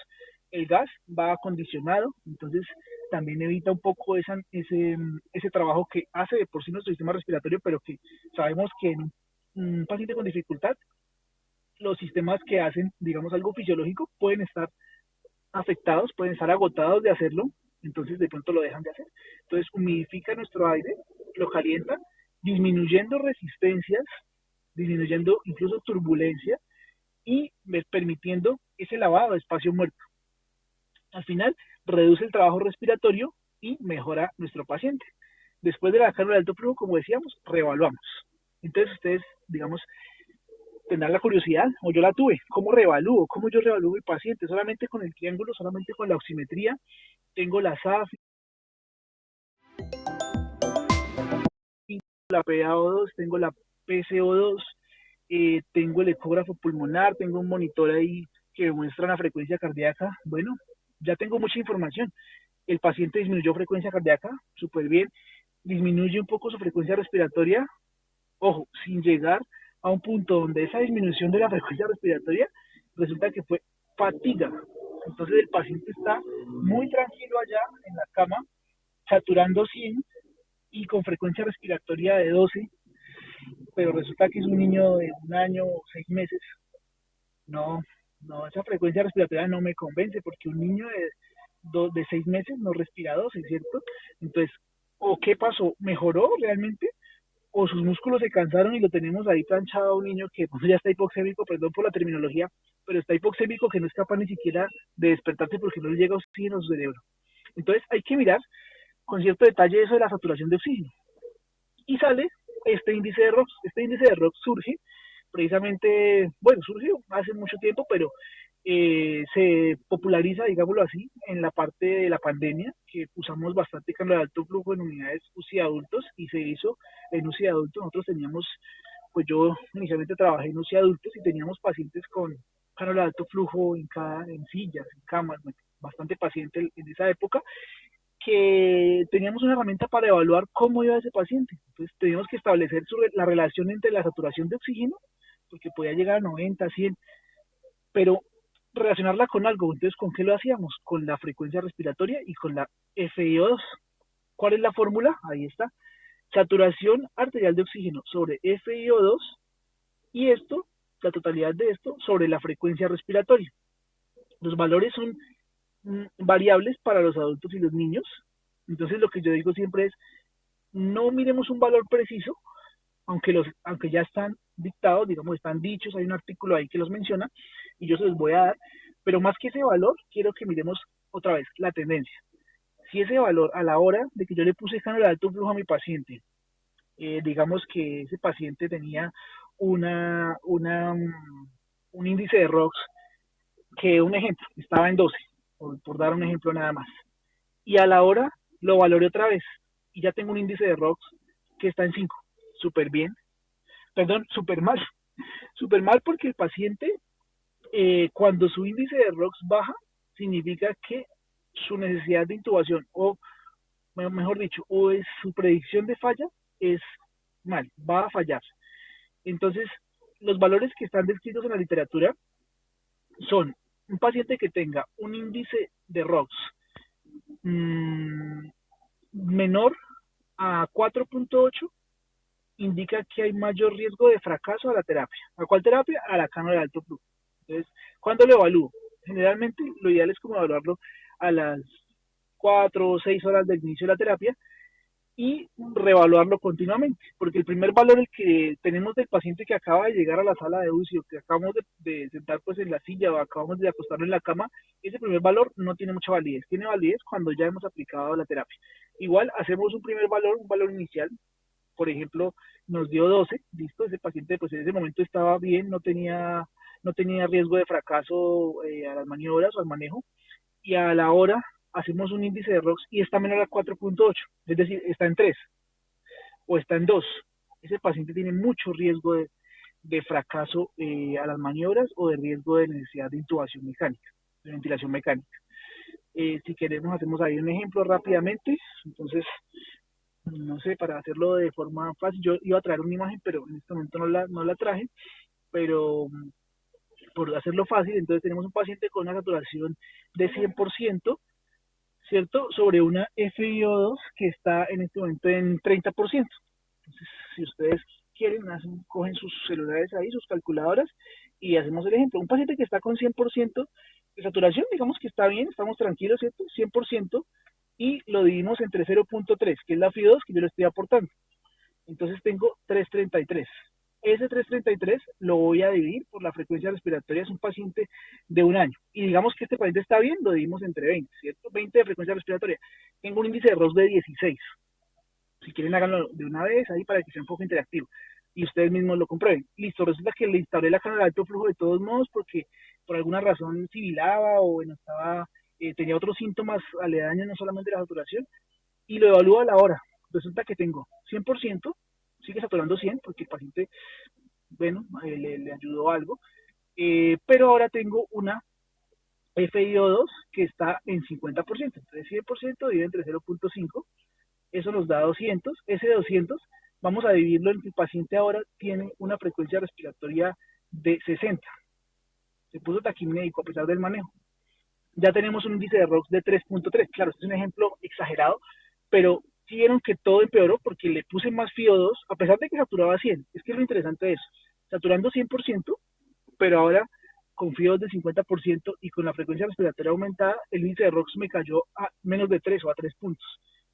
El gas va acondicionado, entonces también evita un poco ese trabajo que hace de por sí nuestro sistema respiratorio, pero que sabemos que en un paciente con dificultad, los sistemas que hacen, digamos, algo fisiológico pueden estar afectados, pueden estar agotados de hacerlo, entonces de pronto lo dejan de hacer. Entonces humidifica nuestro aire, lo calienta, disminuyendo resistencias, disminuyendo incluso turbulencia y permitiendo ese lavado de espacio muerto. Al final, reduce el trabajo respiratorio y mejora nuestro paciente. Después de la cánula de alto flujo, como decíamos, reevaluamos. Entonces ustedes, digamos, tendrán la curiosidad, o yo la tuve, ¿cómo reevalúo? ¿Cómo yo reevalúo mi paciente? Solamente con el triángulo, solamente con la oximetría, tengo la SAF, la PaO2, tengo la PCO2, tengo el ecógrafo pulmonar, tengo un monitor ahí que muestra la frecuencia cardíaca. Bueno, ya tengo mucha información. El paciente disminuyó frecuencia cardíaca, súper bien, disminuye un poco su frecuencia respiratoria, ojo, sin llegar a un punto donde esa disminución de la frecuencia respiratoria resulta que fue fatiga. Entonces el paciente está muy tranquilo allá en la cama, saturando 100 y con frecuencia respiratoria de 12, pero resulta que es un niño de 1 año o 6 meses. No, no, esa frecuencia respiratoria no me convence porque un niño de 6 meses no respira 12, ¿cierto? Entonces, ¿o qué pasó? ¿Mejoró realmente? ¿O sus músculos se cansaron y lo tenemos ahí planchado a un niño que pues, ya está hipoxémico, perdón por la terminología, pero está hipoxémico que no es capaz ni siquiera de despertarse porque no le llega oxígeno a su cerebro? Entonces, hay que mirar con cierto detalle eso de la saturación de oxígeno. Y sale este índice de ROX. Este índice de ROX surge precisamente, bueno, surgió hace mucho tiempo, pero se populariza, digámoslo así, en la parte de la pandemia, que usamos bastante cánula de alto flujo en unidades UCI adultos y se hizo en UCI adultos. Nosotros teníamos, pues yo inicialmente trabajé en UCI adultos y teníamos pacientes con cánula de alto flujo en sillas, en camas, bueno, bastante paciente en esa época, que teníamos una herramienta para evaluar cómo iba ese paciente. Entonces teníamos que establecer la relación entre la saturación de oxígeno, porque podía llegar a 90, 100, pero relacionarla con algo. Entonces, ¿con qué lo hacíamos? Con la frecuencia respiratoria y con la FiO2. ¿Cuál es la fórmula? Ahí está. Saturación arterial de oxígeno sobre FiO2 y esto, la totalidad de esto, sobre la frecuencia respiratoria. Los valores son variables para los adultos y los niños. Entonces, lo que yo digo siempre es, no miremos un valor preciso, aunque ya están dictados, digamos, están dichos, hay un artículo ahí que los menciona y yo se los voy a dar, pero más que ese valor, quiero que miremos otra vez la tendencia. Si ese valor a la hora de que yo le puse cánula de alto flujo a mi paciente, digamos que ese paciente tenía una, una, un índice de ROX que, un ejemplo, estaba en 12, por dar un ejemplo nada más, y a la hora lo valoré otra vez y ya tengo un índice de ROX que está en 5, súper bien, perdón, súper mal porque el paciente, cuando su índice de ROX baja, significa que su necesidad de intubación, o mejor dicho, o es su predicción de falla, es mal, va a fallar. Entonces, los valores que están descritos en la literatura son un paciente que tenga un índice de ROX mmm, menor a 4.8 indica que hay mayor riesgo de fracaso a la terapia. ¿A cuál terapia? A la cánula de alto flujo. Entonces, ¿cuándo lo evalúo? Generalmente lo ideal es como evaluarlo a las 4 o 6 horas del inicio de la terapia y reevaluarlo continuamente, porque el primer valor el que tenemos del paciente que acaba de llegar a la sala de UCI o que acabamos de sentar pues en la silla o acabamos de acostarlo en la cama, ese primer valor no tiene mucha validez, tiene validez cuando ya hemos aplicado la terapia. Igual hacemos un primer valor, un valor inicial, por ejemplo, nos dio 12, listo, ese paciente pues en ese momento estaba bien, no tenía riesgo de fracaso a las maniobras o al manejo, y a la hora hacemos un índice de ROX y está menor a 4.8, es decir, está en 3 o está en 2. Ese paciente tiene mucho riesgo de fracaso a las maniobras o de riesgo de necesidad de intubación mecánica, de ventilación mecánica. Si queremos, hacemos ahí un ejemplo rápidamente. Entonces, no sé, para hacerlo de forma fácil, yo iba a traer una imagen, pero en este momento no la traje, pero por hacerlo fácil, entonces tenemos un paciente con una saturación de 100%, ¿cierto? Sobre una FiO2 que está en este momento en 30%. Entonces, si ustedes quieren, cogen sus celulares ahí, sus calculadoras, y hacemos el ejemplo. Un paciente que está con 100% de saturación, digamos que está bien, estamos tranquilos, ¿cierto? 100%, y lo dividimos entre 0.3, que es la FiO2 que yo le estoy aportando. Entonces tengo 333. Ese 333 lo voy a dividir por la frecuencia respiratoria, es un paciente de 1 año. Y digamos que este paciente está bien, lo dividimos entre 20, ¿cierto? 20 de frecuencia respiratoria. Tengo un índice de ROS de 16. Si quieren, háganlo de una vez ahí para que sea un poco interactivo. Y ustedes mismos lo comprueben. Listo, resulta que le instalé la cánula de alto flujo de todos modos porque por alguna razón sibilaba o bueno, tenía otros síntomas aledaños, no solamente la saturación, y lo evalúo a la hora. Resulta que tengo 100%, sigue saturando 100 porque el paciente, bueno, le ayudó algo, pero ahora tengo una FiO2 que está en 50%. Entonces 100% dividido entre 0.5, eso nos da 200. Ese 200 vamos a dividirlo en que el paciente ahora tiene una frecuencia respiratoria de 60. Se puso taquimnéico a pesar del manejo. Ya tenemos un índice de ROX de 3.3. Claro, este es un ejemplo exagerado, pero sí vieron que todo empeoró porque le puse más FiO2, a pesar de que saturaba 100. Es que es lo interesante de eso. Saturando 100%, pero ahora con FiO2 de 50% y con la frecuencia respiratoria aumentada, el índice de ROX me cayó a menos de 3 o a 3 puntos.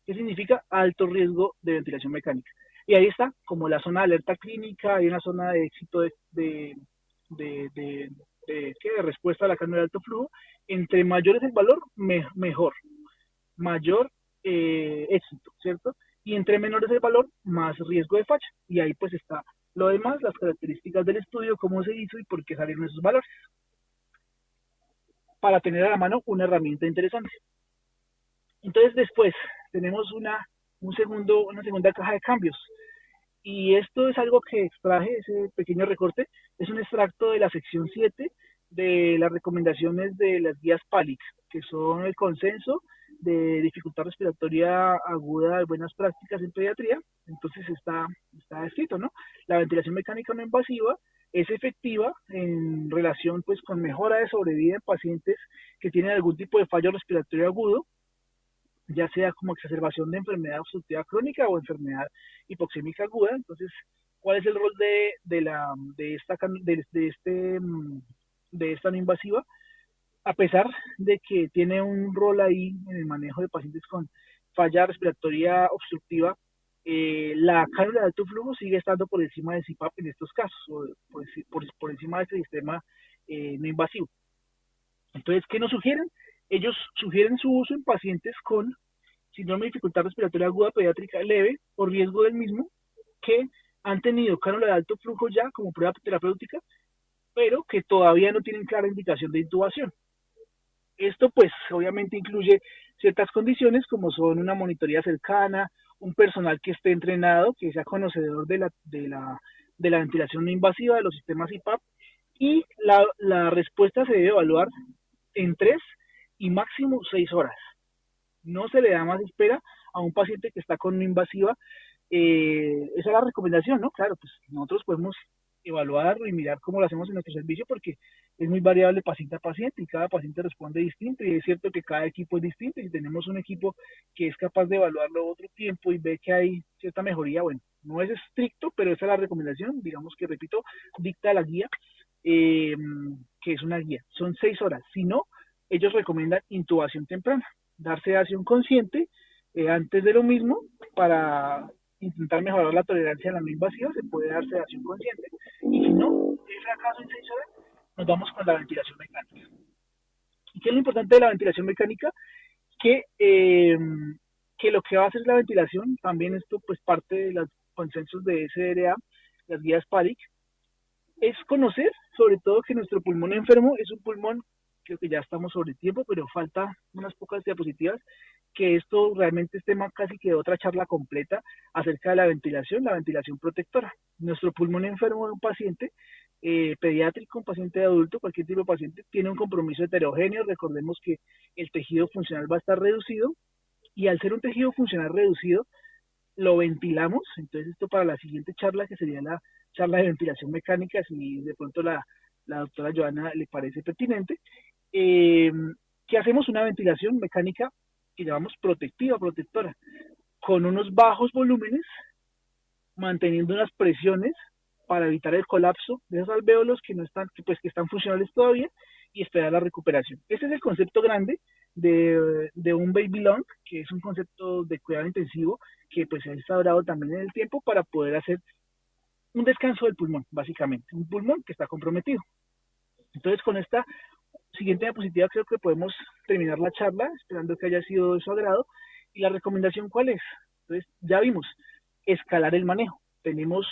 ¿Qué significa? Alto riesgo de ventilación mecánica. Y ahí está, como la zona de alerta clínica, hay una zona de éxito de, de, de respuesta a la cánula de alto flujo. Entre mayor es el valor, mejor, mayor éxito, ¿cierto? Y entre menor es el valor, más riesgo de falla. Y ahí pues está lo demás, las características del estudio, cómo se hizo y por qué salieron esos valores, para tener a la mano una herramienta interesante. Entonces después tenemos una segunda caja de cambios. Y esto es algo que extraje, ese pequeño recorte, es un extracto de la sección 7 de las recomendaciones de las guías PALIC, que son el consenso de dificultad respiratoria aguda de buenas prácticas en pediatría. Entonces está escrito, ¿no? La ventilación mecánica no invasiva es efectiva en relación pues con mejora de sobrevida en pacientes que tienen algún tipo de fallo respiratorio agudo, ya sea como exacerbación de enfermedad obstructiva crónica o enfermedad hipoxémica aguda. Entonces, ¿cuál es el rol de esta no invasiva? A pesar de que tiene un rol ahí en el manejo de pacientes con falla respiratoria obstructiva, la cánula de alto flujo sigue estando por encima del CPAP en estos casos, o por encima de este sistema no invasivo. Entonces, ¿qué nos sugieren? Ellos sugieren su uso en pacientes con síndrome de dificultad respiratoria aguda pediátrica leve o riesgo del mismo, que han tenido cánula de alto flujo ya como prueba terapéutica, pero que todavía no tienen clara indicación de intubación. Esto pues obviamente incluye ciertas condiciones como son una monitoría cercana, un personal que esté entrenado, que sea conocedor de la ventilación no invasiva de los sistemas IPAP, y la respuesta se debe evaluar en 3 y máximo 6 horas. No se le da más espera a un paciente que está con una invasiva. Esa es la recomendación, ¿no? Claro, pues nosotros podemos evaluarlo y mirar cómo lo hacemos en nuestro servicio porque es muy variable paciente a paciente y cada paciente responde distinto y es cierto que cada equipo es distinto y si tenemos un equipo que es capaz de evaluarlo otro tiempo y ve que hay cierta mejoría, bueno, no es estricto, pero esa es la recomendación, digamos que repito, dicta la guía, eh, que es una guía, son 6 horas, si no, ellos recomiendan intubación temprana, dar sedación consciente antes de lo mismo para intentar mejorar la tolerancia a la no invasiva, se puede dar sedación consciente. Y si no, es fracaso en 6 horas, nos vamos con la ventilación mecánica. ¿Y qué es lo importante de la ventilación mecánica? Que, eh, que lo que va a hacer la ventilación, también esto pues parte de los consensos de SDRA, las guías PALIC, es conocer sobre todo que nuestro pulmón enfermo es un pulmón, creo que ya estamos sobre el tiempo, pero falta unas pocas diapositivas, que esto realmente es tema casi que de otra charla completa acerca de la ventilación protectora. Nuestro pulmón enfermo de un paciente pediátrico, un paciente adulto, cualquier tipo de paciente, tiene un compromiso heterogéneo. Recordemos que el tejido funcional va a estar reducido y al ser un tejido funcional reducido, lo ventilamos. Entonces, esto para la siguiente charla, que sería la charla de ventilación mecánica, si de pronto la doctora Joana le parece pertinente, eh, que hacemos una ventilación mecánica que llamamos protectiva, protectora, con unos bajos volúmenes, manteniendo unas presiones para evitar el colapso de esos alvéolos que no están, que están funcionales todavía y esperar la recuperación. Ese es el concepto grande de un baby lung, que es un concepto de cuidado intensivo que pues se ha instaurado también en el tiempo para poder hacer un descanso del pulmón, básicamente, un pulmón que está comprometido. Entonces, con esta siguiente diapositiva creo que podemos terminar la charla, esperando que haya sido de su agrado. ¿Y la recomendación cuál es? Entonces, ya vimos, escalar el manejo. Tenemos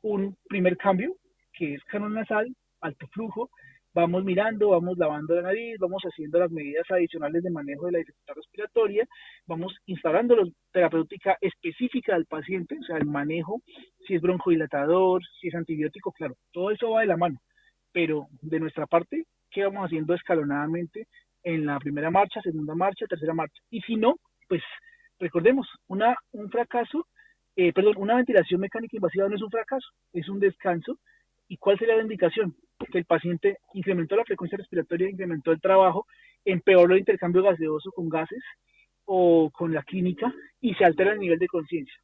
un primer cambio, que es canon nasal, alto flujo, vamos mirando, vamos lavando la nariz, vamos haciendo las medidas adicionales de manejo de la dificultad respiratoria, vamos instalando la terapéutica específica del paciente, o sea, el manejo, si es broncodilatador, si es antibiótico, claro, todo eso va de la mano. pero de nuestra parte, ¿qué vamos haciendo escalonadamente en la primera marcha, segunda marcha, tercera marcha? Y si no, pues recordemos, un fracaso, perdón, una ventilación mecánica invasiva no es un fracaso, es un descanso. ¿Y cuál sería la indicación? Que el paciente incrementó la frecuencia respiratoria, incrementó el trabajo, empeoró el intercambio gaseoso con gases o con la clínica y se altera el nivel de conciencia.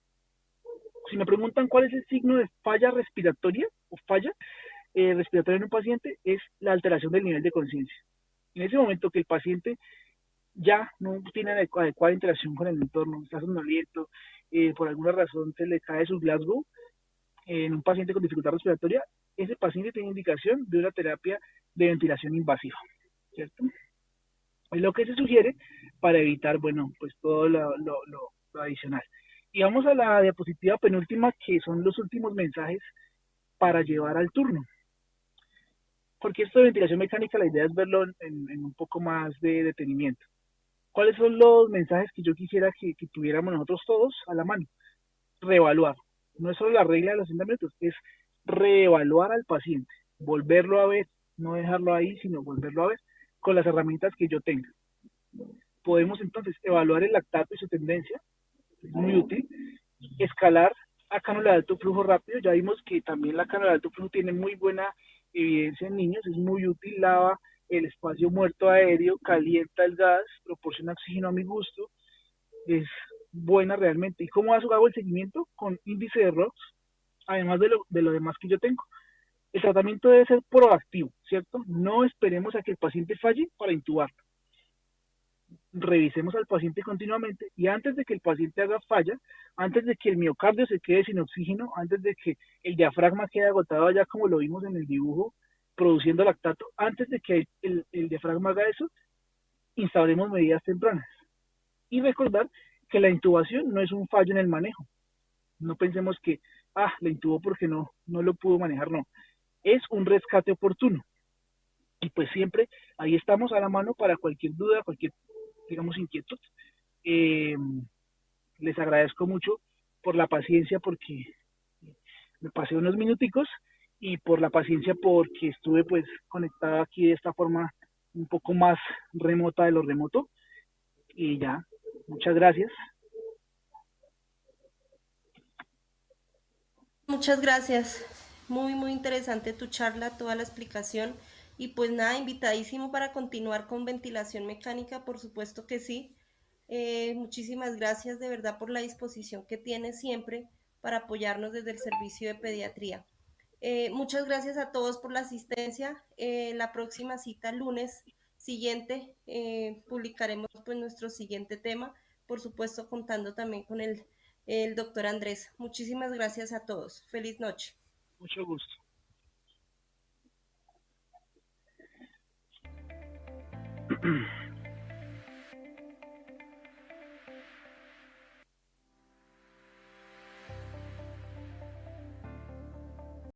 Si me preguntan cuál es el signo de falla respiratoria o falla respiratoria en un paciente, es la alteración del nivel de conciencia. En ese momento que el paciente ya no tiene adecuada interacción con el entorno, está somnoliento, por alguna razón se le cae su Glasgow en un paciente con dificultad respiratoria, ese paciente tiene indicación de una terapia de ventilación invasiva, ¿cierto? Es lo que se sugiere para evitar, bueno, pues todo lo adicional. Y vamos a la diapositiva penúltima, que son los últimos mensajes para llevar al turno. Porque esto de ventilación mecánica, la idea es verlo en un poco más de detenimiento. ¿Cuáles son los mensajes que yo quisiera que tuviéramos nosotros todos a la mano? Reevaluar. No es solo la regla de los 60 minutos, es reevaluar al paciente, volverlo a ver, no dejarlo ahí, sino volverlo a ver con las herramientas que yo tenga. Podemos entonces evaluar el lactato y su tendencia, es muy útil. Escalar a cánula de alto flujo rápido, ya vimos que también la cánula de alto flujo tiene muy buena evidencia en niños, es muy útil, lava el espacio muerto aéreo, calienta el gas, proporciona oxígeno a mi gusto, es buena realmente. ¿Y cómo hago el seguimiento? Con índice de ROX, además de lo demás que yo tengo. El tratamiento debe ser proactivo, ¿cierto? No esperemos a que el paciente falle para intubar. Revisemos al paciente continuamente y antes de que el paciente haga falla, antes de que el miocardio se quede sin oxígeno, antes de que el diafragma quede agotado allá como lo vimos en el dibujo, produciendo lactato, antes de que el diafragma haga eso, instauremos medidas tempranas. Y recordar que la intubación no es un fallo en el manejo. No pensemos que, la intubó porque no lo pudo manejar, no. Es un rescate oportuno. Y pues siempre ahí estamos a la mano para cualquier duda, cualquier, digamos, inquietud. Eh, Les agradezco mucho por la paciencia porque me pasé unos minuticos y por la paciencia porque estuve pues conectada aquí de esta forma un poco más remota de lo remoto. Y ya, muchas gracias. Muchas gracias. Muy, muy interesante tu charla, toda la explicación. Y pues nada, invitadísimo para continuar con ventilación mecánica, por supuesto que sí. Muchísimas gracias de verdad por la disposición que tienes siempre para apoyarnos desde el servicio de pediatría. Muchas gracias a todos por la asistencia. La próxima cita, lunes siguiente, publicaremos pues nuestro siguiente tema, por supuesto contando también con el doctor Andrés. Muchísimas gracias a todos. Feliz noche. Mucho gusto.